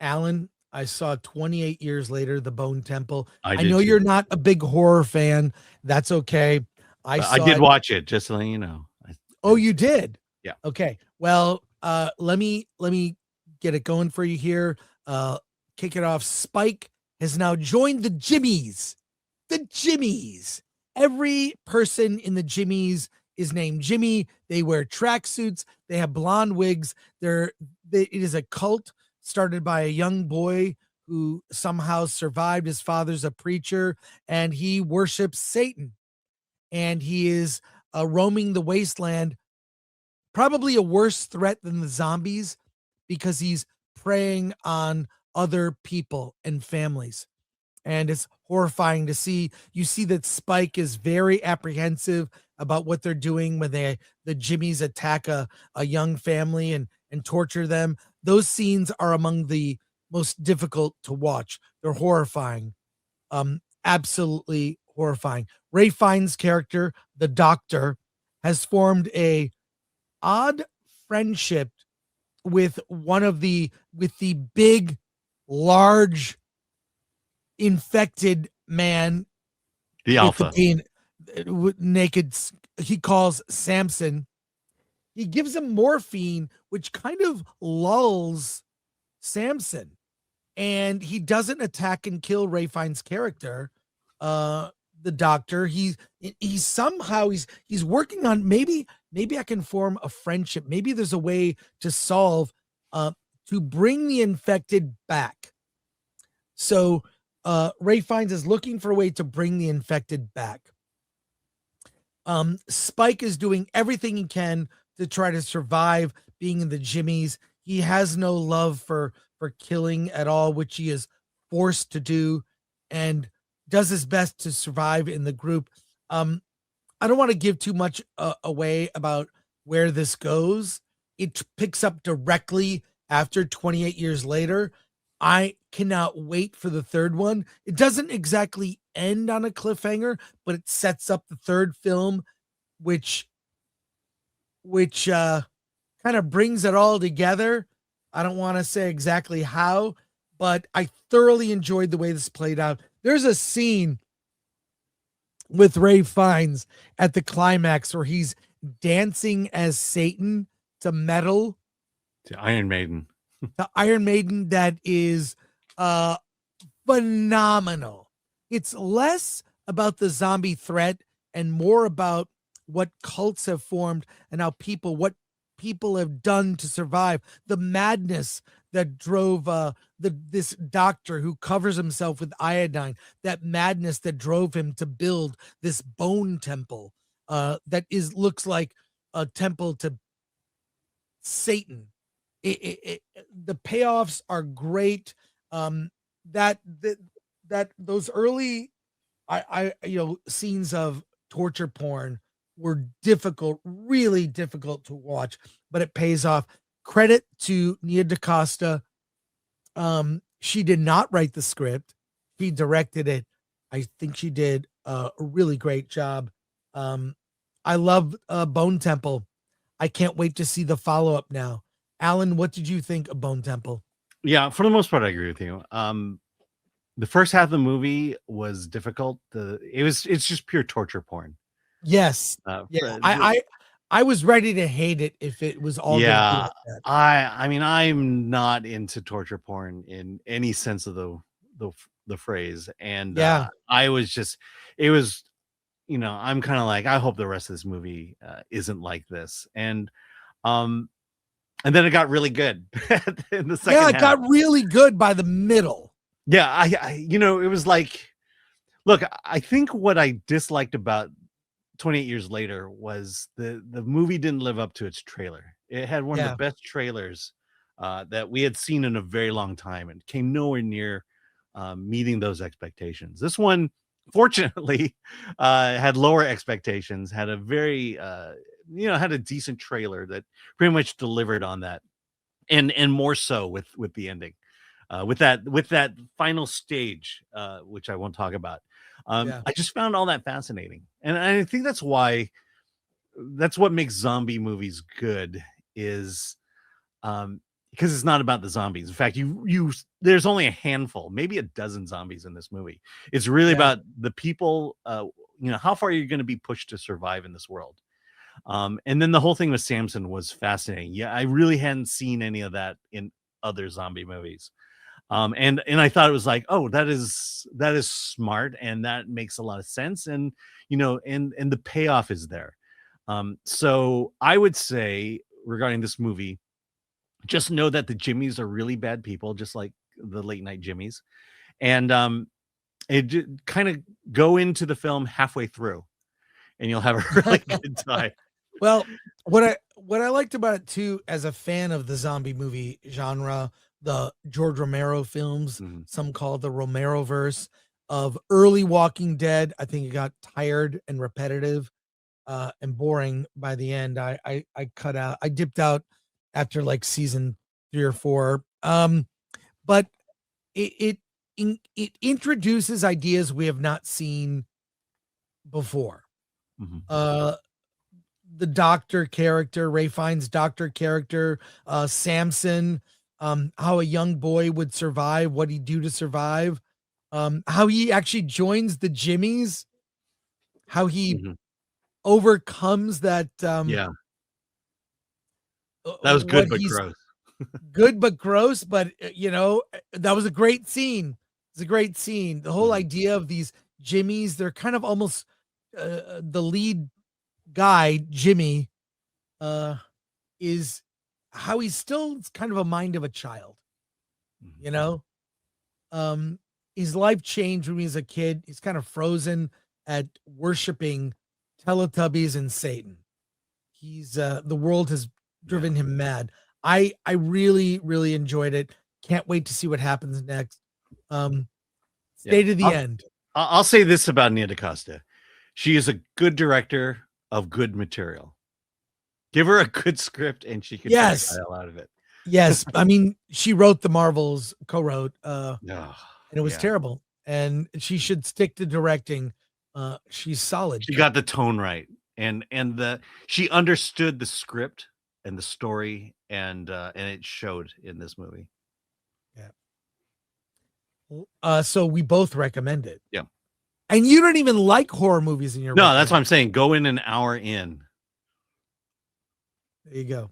Alan, I saw 28 years later, The Bone Temple. I I did know too. you're not a big horror fan. That's okay. I I saw did it. watch it, just to let you know. Oh, you did? Yeah. Okay. Well, let me get it going for you here. Uh Kick it off. Spike has now joined the Jimmies. The Jimmies. Every person in the Jimmies is named Jimmy. They wear tracksuits. They have blonde wigs. It is a cult started by a young boy who somehow survived. His father's a preacher, and he worships Satan. And he is roaming the wasteland, probably a worse threat than the zombies because he's preying on other people and families. And it's horrifying to see. You see that Spike is very apprehensive about what they're doing when the Jimmies attack a young family and torture them. Those scenes are among the most difficult to watch. They're horrifying. Absolutely horrifying. Ray Fiennes' character, the doctor, has formed a odd friendship with the big, large, infected man The with the Alpha. being naked. He calls Samson. He gives him morphine, which kind of lulls Samson, and he doesn't attack and kill Ray Fiennes' character, uh, the doctor. He's somehow he's working on maybe I can form a friendship. Maybe there's a way to solve uh, to bring the infected back. So Ray Fiennes is looking for a way to bring the infected back. Spike is doing everything he can to try to survive being in the Jimmies. He has no love for killing at all, which he is forced to do, and does his best to survive in the group. Um, I don't want to give too much away about where this goes. It picks up directly after 28 years later. I cannot wait for the third one. It doesn't exactly end on a cliffhanger, but it sets up the third film, which which kind of brings it all together. I don't want to say exactly how, but I thoroughly enjoyed the way this played out. There's a scene with Ray Fiennes at the climax where he's dancing as Satan to metal, To Iron Maiden. to Iron Maiden, that is uh phenomenal. It's less about the zombie threat and more about what cults have formed and what people have done to survive. The madness that drove this doctor who covers himself with iodine, that madness that drove him to build this bone temple that is looks like a temple to Satan. The payoffs are great. Um, that that that those early scenes of torture porn were difficult, really difficult to watch, but it pays off. Credit to Nia DaCosta. She did not write the script; she directed it. I think she did a really great job. Um, I love Bone Temple. I can't wait to see the follow up now. Alan, what did you think of Bone Temple? Yeah, for the most part, I agree with you. The first half of the movie was difficult. It's just pure torture porn. Yes. Uh, Yeah. for the, I was ready to hate it if it was all going to be yeah, like that. I mean, I'm not into torture porn in any sense of the the phrase, and Yeah. I was just, it was, I'm kind of like, I hope the rest of this movie isn't like this, um, and then it got really good in the Yeah, second it half. got really good by the middle. Yeah, it was like, look, I think what I disliked about 28 years later was the movie didn't live up to its trailer. It had one of the Yeah. best trailers that we had seen in a very long time, and came nowhere near meeting those expectations. This one, fortunately, had lower expectations, had a very had a decent trailer that pretty much delivered on that, and more so with the ending, with that final stage, which I won't talk about. Yeah. I just found all that fascinating, and I think that's what makes zombie movies good. Is because it's not about the zombies. In fact, there's only a handful, maybe a dozen zombies in this movie. It's really about the people. How far are you going to be pushed to survive in this world? And then the whole thing with Samson was fascinating. Yeah, I really hadn't seen any of that in other zombie movies. And I thought it was like, oh, that is smart, and that makes a lot of sense. And and the payoff is there. So I would say regarding this movie, just know that the Jimmies are really bad people, just like the late night Jimmies. And kind of go into the film halfway through, and you'll have a really good time. Well, what I liked about it too, as a fan of the zombie movie genre, the George Romero films, Mhm. some call it the Romero verse of early Walking Dead. I think it got tired and repetitive and boring by the end. I cut out. I dipped out after like season 3 or 4. But it introduces ideas we have not seen before. Mhm. The doctor character, Ray Fiennes' doctor character, Samson, how a young boy would survive, what he'd do to survive, how he actually joins the Jimmies, how he Mhm. overcomes that, Yeah, that was what good but he's gross. good but gross, but that was a great scene. It's a great scene. The whole Mhm. idea of these Jimmies, they're kind of almost the lead guy, Jimmy, uh, is how he's still kind of a mind of a child, Mhm. you know? Um, his life changed when he was a kid. He's kind of frozen at worshiping Teletubbies and Satan. He's the world has Yeah, driven him mad. I really, really enjoyed it. Can't wait to see what happens next. Um, yeah. stay to the end. I'll say this about Nia DaCosta: she is a good director of good material. Give her a good script, and she can direct the Yes, hell out of it. yes. I mean, she wrote the Marvels, co-wrote, Oh, and it was yeah. terrible. And she should stick to directing. She's solid. She got the tone right, and she understood the script and the story, and it showed in this movie. Yeah. So we both recommend it. Yeah. And you don't even like horror movies in your No, that's what recommend. I'm saying. Go in an hour in. There you go.